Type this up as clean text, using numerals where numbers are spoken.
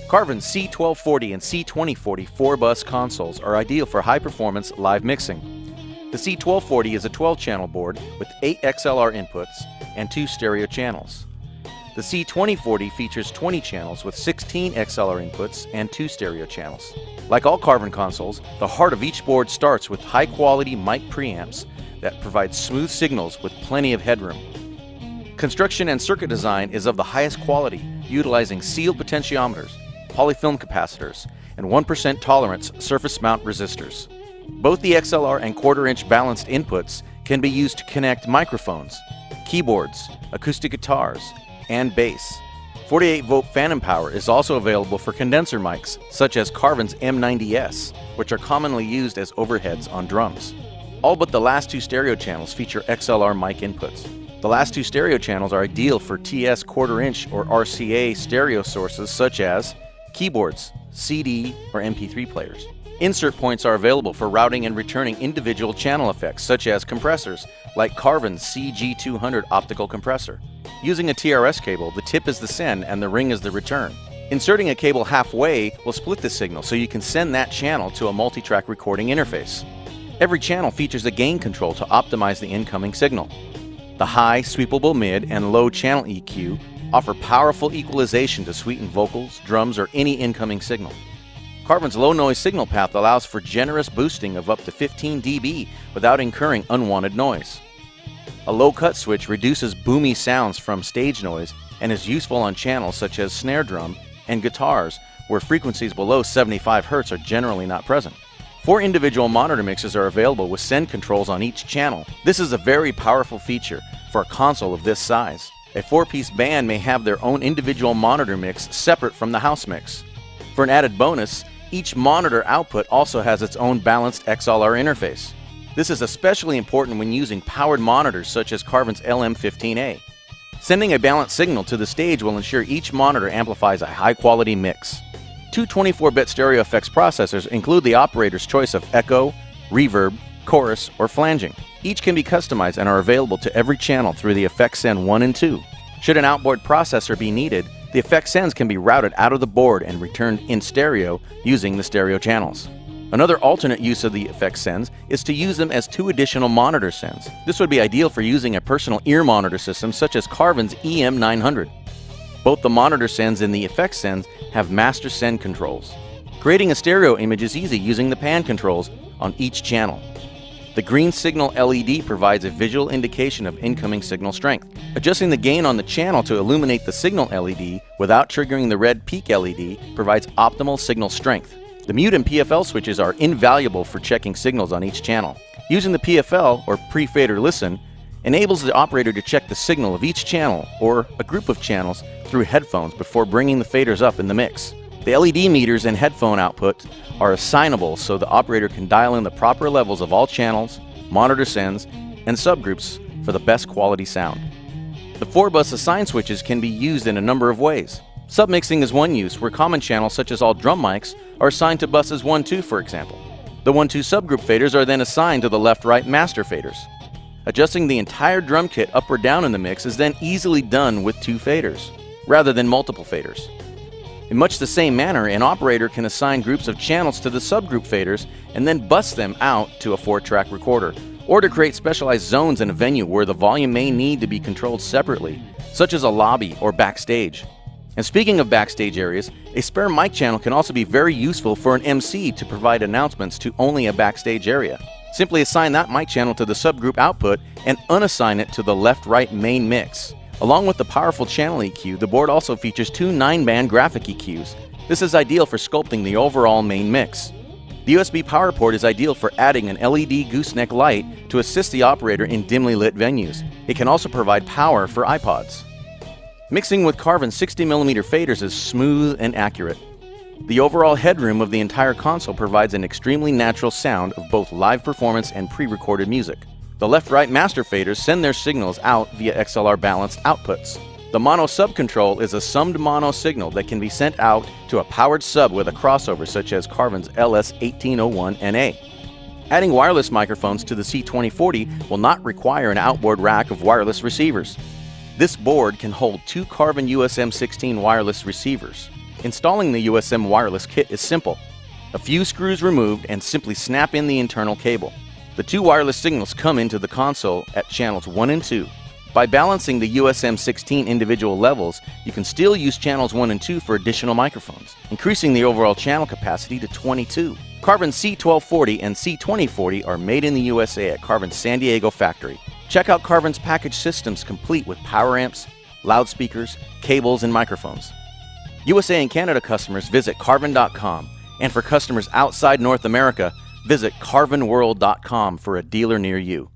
Carvin's C1240 and C2040 4-bus consoles are ideal for high-performance live mixing. The C1240 is a 12-channel board with 8 XLR inputs and 2 stereo channels. The C2040 features 20 channels with 16 XLR inputs and 2 stereo channels. Like all Carvin consoles, the heart of each board starts with high-quality mic preamps that provide smooth signals with plenty of headroom. Construction and circuit design is of the highest quality, utilizing sealed potentiometers, polyfilm capacitors, and 1% tolerance surface mount resistors. Both the XLR and quarter-inch balanced inputs can be used to connect microphones, keyboards, acoustic guitars, and bass. 48-volt phantom power is also available for condenser mics, such as Carvin's M90S, which are commonly used as overheads on drums. All but the last 2 stereo channels feature XLR mic inputs. The last 2 stereo channels are ideal for TS quarter-inch or RCA stereo sources such as keyboards, CD, or MP3 players. Insert points are available for routing and returning individual channel effects such as compressors, like Carvin's CG200 optical compressor. Using a TRS cable, the tip is the send and the ring is the return. Inserting a cable halfway will split the signal so you can send that channel to a multi-track recording interface. Every channel features a gain control to optimize the incoming signal. The high, sweepable mid, and low channel EQ offer powerful equalization to sweeten vocals, drums, or any incoming signal. Carvin's low noise signal path allows for generous boosting of up to 15 dB without incurring unwanted noise. A low cut switch reduces boomy sounds from stage noise and is useful on channels such as snare drum and guitars, where frequencies below 75 Hz are generally not present. 4 individual monitor mixes are available with send controls on each channel. This is a very powerful feature for a console of this size. A 4-piece band may have their own individual monitor mix separate from the house mix. For an added bonus, each monitor output also has its own balanced XLR interface. This is especially important when using powered monitors such as Carvin's LM15A. Sending a balanced signal to the stage will ensure each monitor amplifies a high-quality mix. 2 24-bit stereo effects processors include the operator's choice of echo, reverb, chorus, or flanging. Each can be customized and are available to every channel through the effects send 1 and 2. Should an outboard processor be needed, the effect sends can be routed out of the board and returned in stereo using the stereo channels. Another alternate use of the effect sends is to use them as 2 additional monitor sends. This would be ideal for using a personal ear monitor system such as Carvin's EM900. Both the monitor sends and the effect sends have master send controls. Creating a stereo image is easy using the pan controls on each channel. The green signal LED provides a visual indication of incoming signal strength. Adjusting the gain on the channel to illuminate the signal LED without triggering the red peak LED provides optimal signal strength. The mute and PFL switches are invaluable for checking signals on each channel. Using the PFL, or pre-fader listen, enables the operator to check the signal of each channel or a group of channels through headphones before bringing the faders up in the mix. The LED meters and headphone output are assignable so the operator can dial in the proper levels of all channels, monitor sends, and subgroups for the best quality sound. The 4-bus assign switches can be used in a number of ways. Submixing is one use, where common channels such as all drum mics are assigned to buses 1-2, for example. The 1-2 subgroup faders are then assigned to the left-right master faders. Adjusting the entire drum kit up or down in the mix is then easily done with 2 faders, rather than multiple faders. In much the same manner, an operator can assign groups of channels to the subgroup faders and then bus them out to a 4-track recorder, or to create specialized zones in a venue where the volume may need to be controlled separately, such as a lobby or backstage. And speaking of backstage areas, a spare mic channel can also be very useful for an MC to provide announcements to only a backstage area. Simply assign that mic channel to the subgroup output and unassign it to the left-right main mix. Along with the powerful channel EQ, the board also features 2 9-band graphic EQs. This is ideal for sculpting the overall main mix. The USB power port is ideal for adding an LED gooseneck light to assist the operator in dimly lit venues. It can also provide power for iPods. Mixing with Carvin's 60mm faders is smooth and accurate. The overall headroom of the entire console provides an extremely natural sound of both live performance and pre-recorded music. The left-right master faders send their signals out via XLR balanced outputs. The mono sub control is a summed mono signal that can be sent out to a powered sub with a crossover such as Carvin's LS1801NA. Adding wireless microphones to the C2040 will not require an outboard rack of wireless receivers. This board can hold 2 Carvin USM16 wireless receivers. Installing the USM wireless kit is simple. A few screws removed and simply snap in the internal cable. The two wireless signals come into the console at channels 1 and 2. By balancing the USM 16 individual levels, you can still use channels 1 and 2 for additional microphones, increasing the overall channel capacity to 22. Carvin C1240 and C2040 are made in the USA at Carvin's San Diego factory. Check out Carvin's package systems complete with power amps, loudspeakers, cables, and microphones. USA and Canada customers visit carvin.com, and for customers outside North America, visit carvinworld.com for a dealer near you.